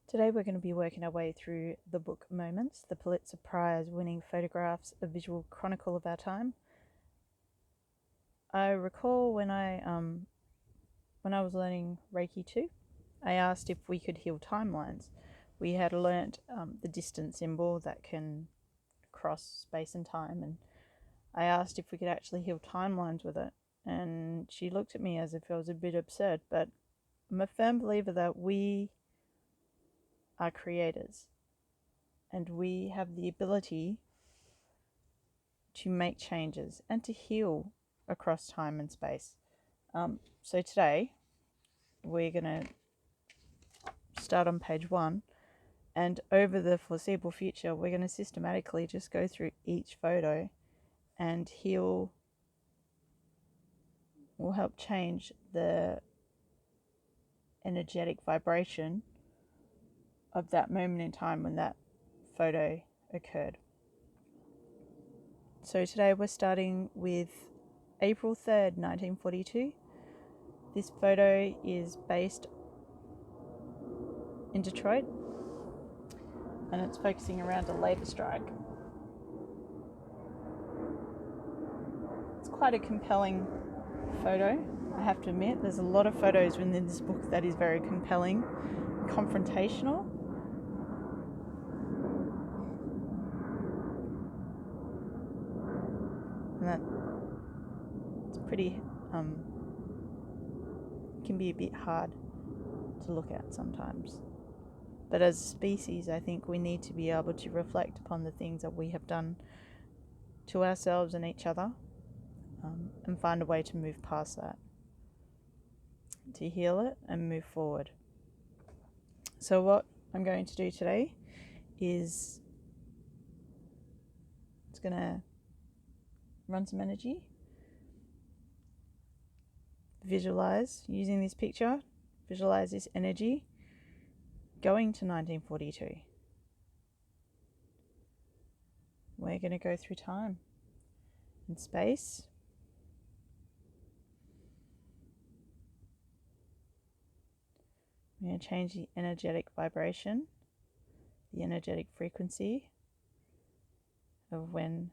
Today we're going to be working our way through the book Moments, the Pulitzer Prize Winning Photographs, a visual chronicle of our time. I recall when I was learning Reiki 2, I asked if we could heal timelines. We had learnt the distance symbol that can cross space and time, and I asked if we could actually heal timelines with it. And she looked at me as if it was a bit absurd, but I'm a firm believer that we are creators and we have the ability to make changes and to heal across time and space. So today we're going to start on page 1, and over the foreseeable future we're going to systematically just go through each photo and heal will help change the energetic vibration of that moment in time when that photo occurred. So today we're starting with April 3rd, 1942. This photo is based in Detroit and it's focusing around a labour strike. It's quite a compelling photo, I have to admit. There's a lot of photos within this book that is very compelling, confrontational. And that it's pretty can be a bit hard to look at sometimes. But as a species, I think we need to be able to reflect upon the things that we have done to ourselves and each other, and find a way to move past that, to heal it and move forward. So what I'm going to do today is it's going to run some energy, visualize using this picture, visualize this energy going to 1942. We're going to go through time and space. We're going to change the energetic vibration, the energetic frequency of when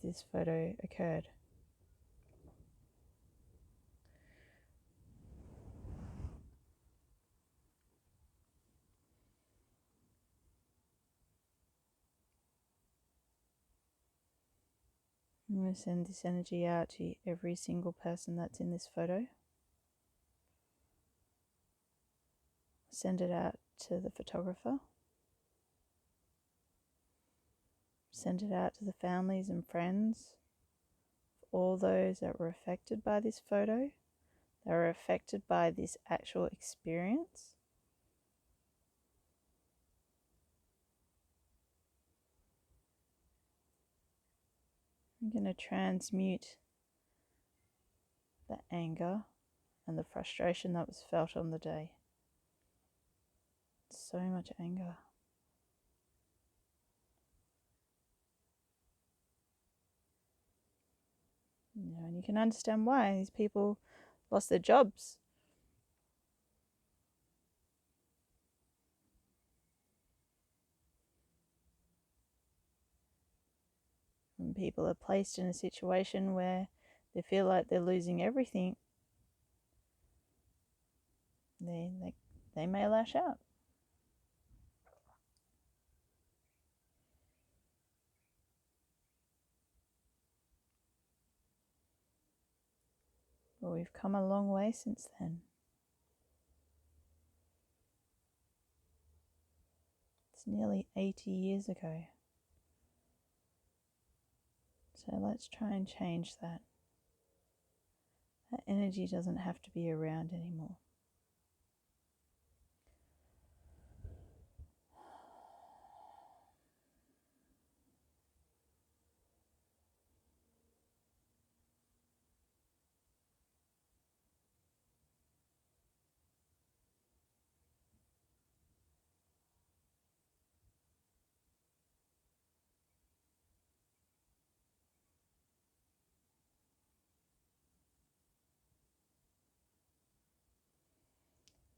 this photo occurred. I'm going to send this energy out to every single person that's in this photo. Send it out to the photographer. Send it out to the families and friends of all those that were affected by this photo, that were affected by this actual experience. I'm going to transmute the anger and the frustration that was felt on the day. So much anger. And you can understand why these people lost their jobs. When people are placed in a situation where they feel like they're losing everything, they may lash out. But we've come a long way since then. It's nearly 80 years ago. So let's try and change that. That energy doesn't have to be around anymore.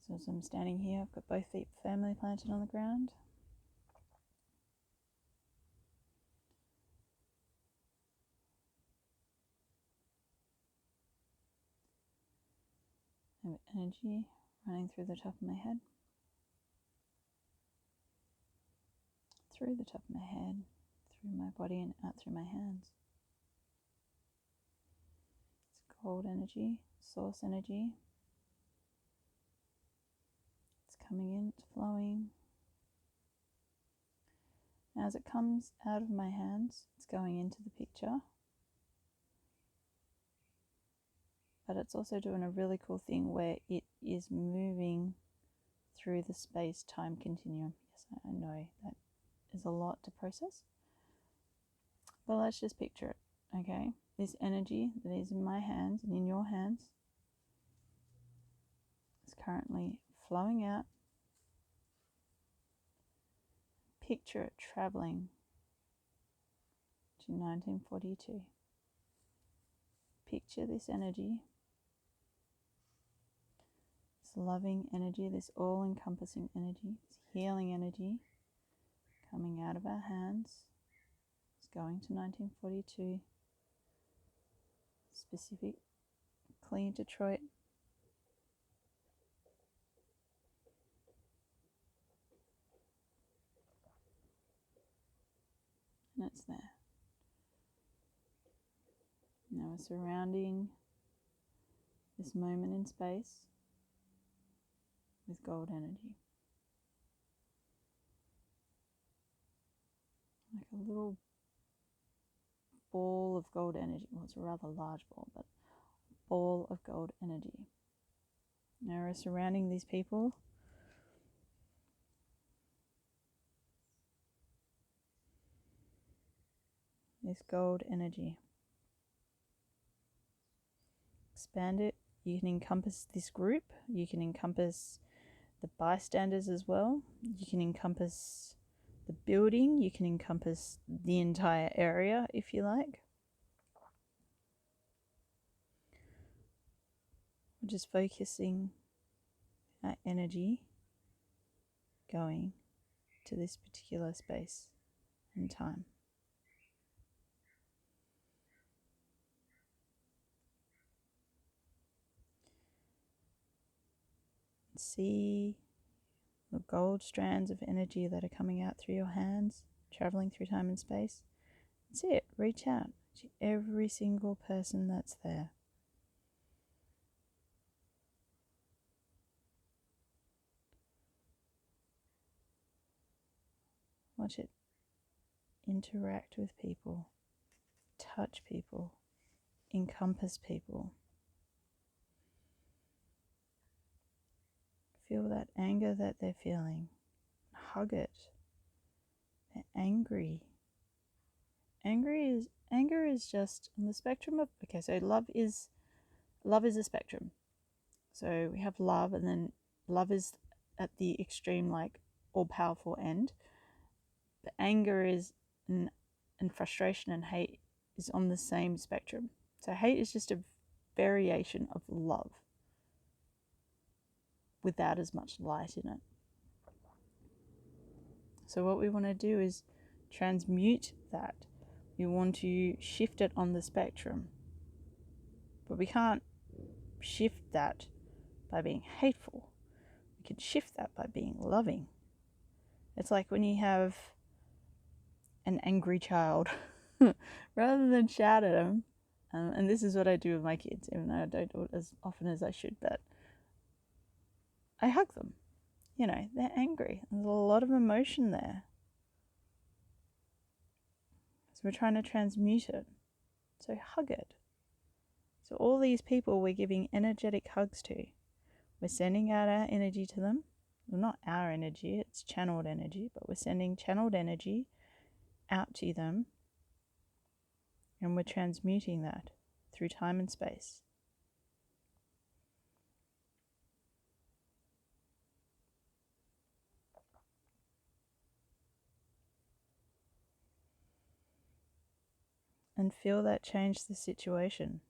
So as I'm standing here, I've got both feet firmly planted on the ground. I have energy running through the top of my head, through the top of my head, through my body and out through my hands. It's gold energy, source energy. It's coming in, it's flowing. As it comes out of my hands, it's going into the picture. But it's also doing a really cool thing where it is moving through the space-time continuum. Yes, I know that is a lot to process. But let's just picture it, okay? This energy that is in my hands and in your hands is currently flowing out. Picture it traveling to 1942. Picture this energy, this loving energy, this all-encompassing energy, this healing energy coming out of our hands. It's going to 1942, specifically Detroit. And it's there. Now we're surrounding this moment in space with gold energy. Like a little ball of gold energy. Well, it's a rather large ball, but ball of gold energy. Now we're surrounding these people. This gold energy. Expand it. You can encompass this group. You can encompass the bystanders as well. You can encompass the building. You can encompass the entire area if you like. We're just focusing our energy going to this particular space and time. See the gold strands of energy that are coming out through your hands, traveling through time and space. That's it. Reach out to every single person that's there. Watch it interact with people, touch people, encompass people. Feel that anger that they're feeling. Hug it. They're angry. Anger is just on the spectrum of, okay, so love is a spectrum. So we have love, and then love is at the extreme, like all-powerful end. But anger is and frustration and hate is on the same spectrum. So hate is just a variation of love without as much light in it. So what we want to do is transmute that. We want to shift it on the spectrum. But we can't shift that by being hateful. We can shift that by being loving. It's like when you have an angry child, rather than shout at them, and this is what I do with my kids, even though I don't do it as often as I should, but I hug them. You know, they're angry. There's a lot of emotion there. So we're trying to transmute it. So hug it. So all these people we're giving energetic hugs to. We're sending out our energy to them. Well, not our energy, it's channeled energy, but we're sending channeled energy out to them. And we're transmuting that through time and space. And feel that change the situation.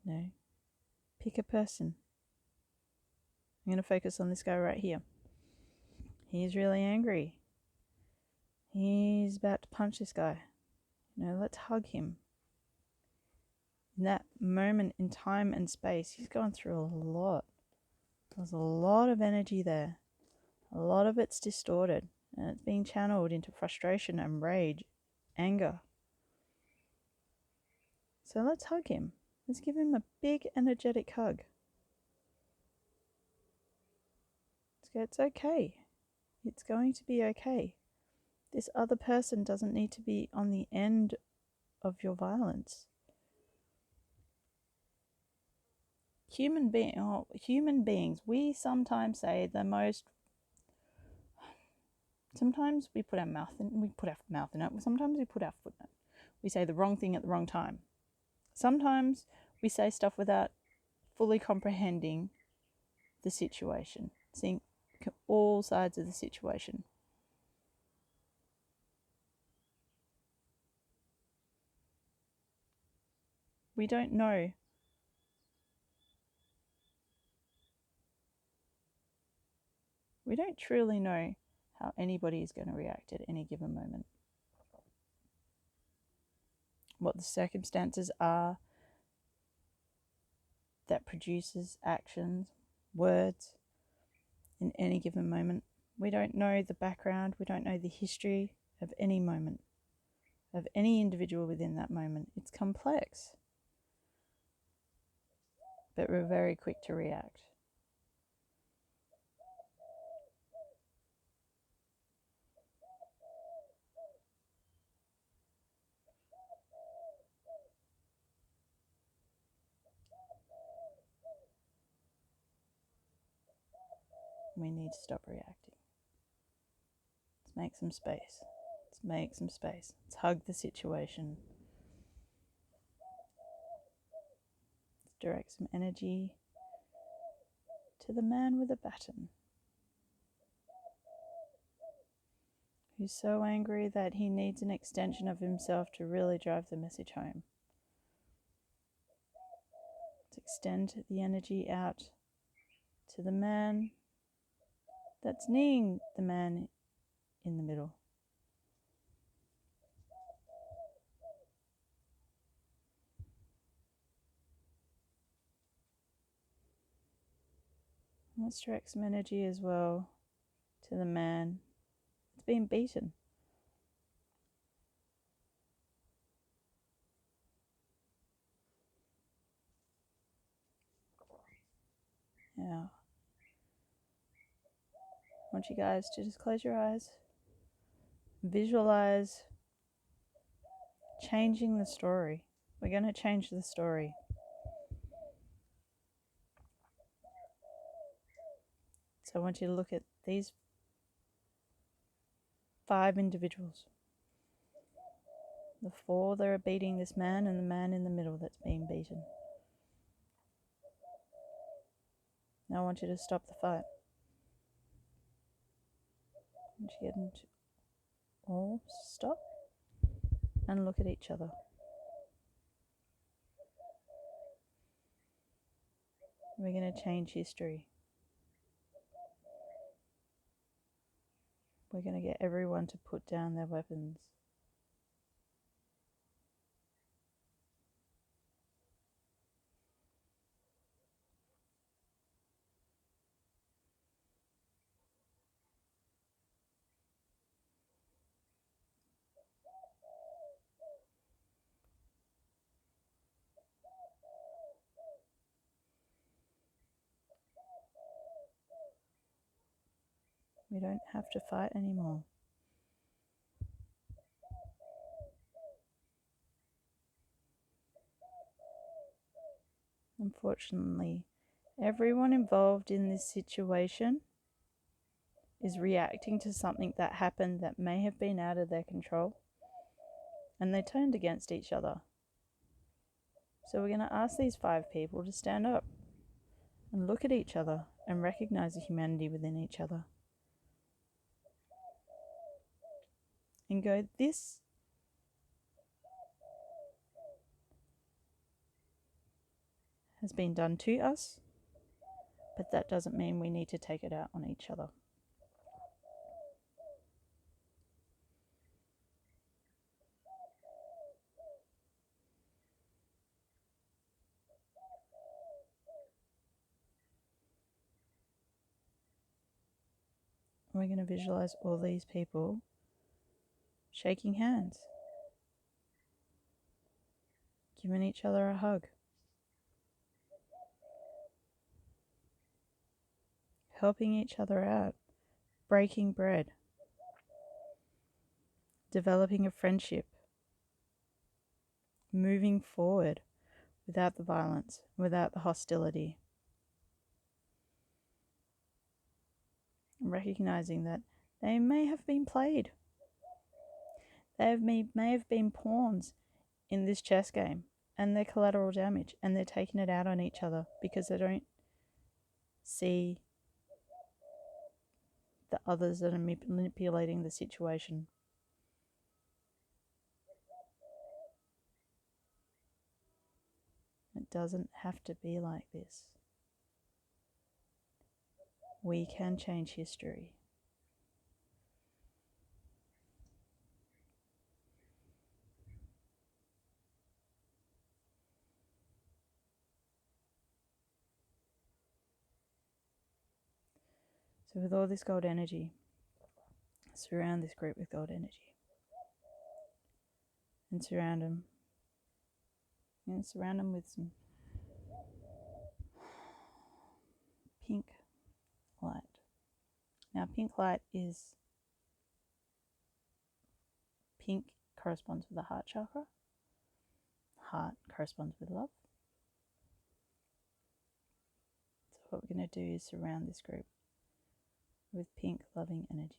No. Pick a person. I'm going to focus on this guy right here. He's really angry. He's about to punch this guy. Let's hug him. In that moment in time and space, he's going through a lot. There's a lot of energy there. A lot of it's distorted, and it's being channeled into frustration and rage, anger. So let's hug him. Let's give him a big energetic hug. Let's go, it's okay. It's going to be okay. This other person doesn't need to be on the end of your violence. Human beings, we sometimes say the most. Sometimes we put our mouth in it. Sometimes we put our foot in it. We say the wrong thing at the wrong time. Sometimes we say stuff without fully comprehending the situation, seeing all sides of the situation. We don't know. We don't truly know how anybody is going to react at any given moment. What the circumstances are that produces actions, words in any given moment. We don't know the background. We don't know the history of any moment, of any individual within that moment. It's complex. But we're very quick to react. We need to stop reacting. Let's make some space. Let's hug the situation. Let's direct some energy to the man with a baton, who's so angry that he needs an extension of himself to really drive the message home. Let's extend the energy out to the man that's kneeing the man in the middle. Let's direct some energy as well to the man that's being beaten. Now, I want you guys to just close your eyes, visualize changing the story. We're going to change the story. So I want you to look at these 5 individuals. The 4 that are beating this man and the man in the middle that's being beaten. Now I want you to stop the fight. I want you to get them to all stop and look at each other. We're going to change history. We're going to get everyone to put down their weapons. We don't have to fight anymore. Unfortunately, everyone involved in this situation is reacting to something that happened that may have been out of their control, and they turned against each other. So we're going to ask these 5 people to stand up and look at each other and recognize the humanity within each other. And go, this has been done to us, but that doesn't mean we need to take it out on each other. We're going to visualize all these people shaking hands, giving each other a hug, helping each other out, breaking bread, developing a friendship, moving forward without the violence, without the hostility. Recognizing that they may have been played. They may have been pawns in this chess game, and they're collateral damage, and they're taking it out on each other because they don't see the others that are manipulating the situation. It doesn't have to be like this. We can change history. So with all this gold energy, surround this group with gold energy. And surround them. And surround them with some pink light. Now, pink light is pink corresponds with the heart chakra. Heart corresponds with love. So what we're going to do is surround this group with pink loving energy.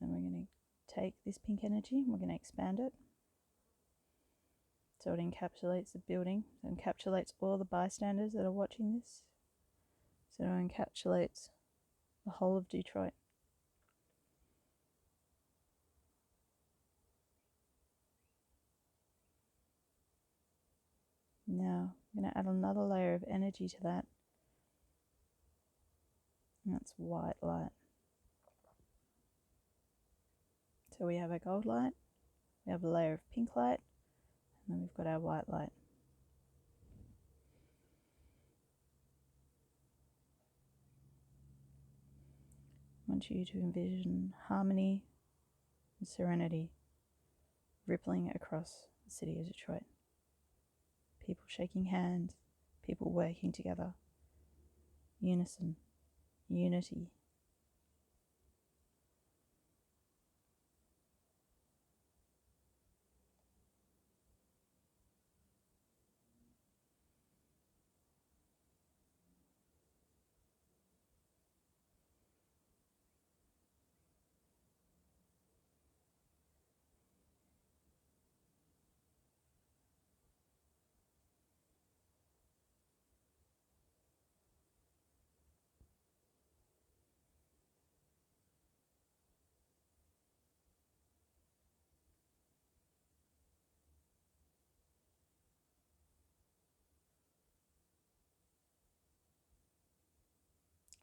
Then we're going to take this pink energy and we're going to expand it. So it encapsulates the building. It encapsulates all the bystanders that are watching this. So it encapsulates the whole of Detroit. Now I'm going to add another layer of energy to that. And that's white light. So we have our gold light, we have a layer of pink light, and then we've got our white light. I want you to envision harmony and serenity rippling across the city of Detroit. People shaking hands, people working together. Unison, unity.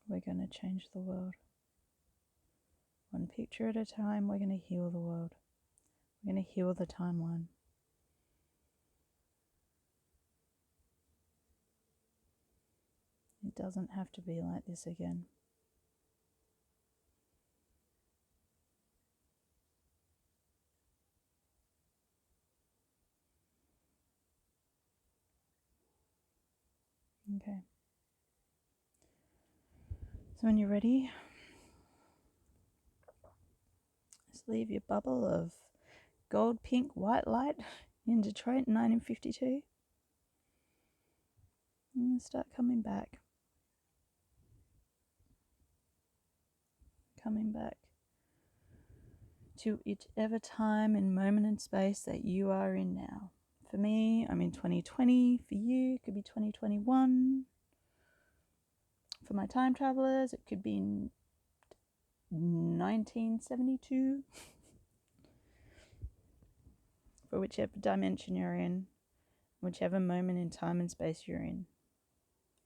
We're going to change the world. One picture at a time, we're going to heal the world. We're going to heal the timeline. It doesn't have to be like this again. Okay. So when you're ready, just leave your bubble of gold, pink, white light in Detroit in 1952. And start coming back. Coming back to whichever time and moment and space that you are in now. For me, I'm in 2020. For you, it could be 2021. for my time travelers, it could be in 1972. For whichever dimension you're in, whichever moment in time and space you're in.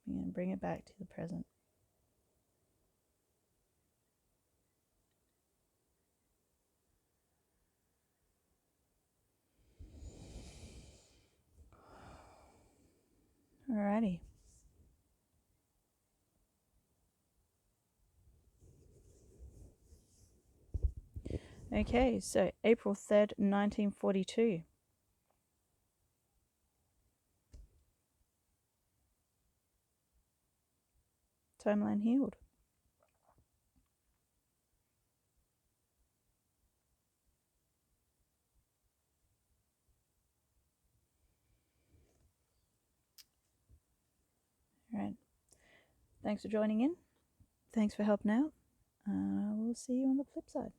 You're going to bring it back to the present. Alrighty. Okay, so April 3rd, 1942. Timeline healed. Alright. Thanks for joining in. Thanks for helping out. We'll see you on the flip side.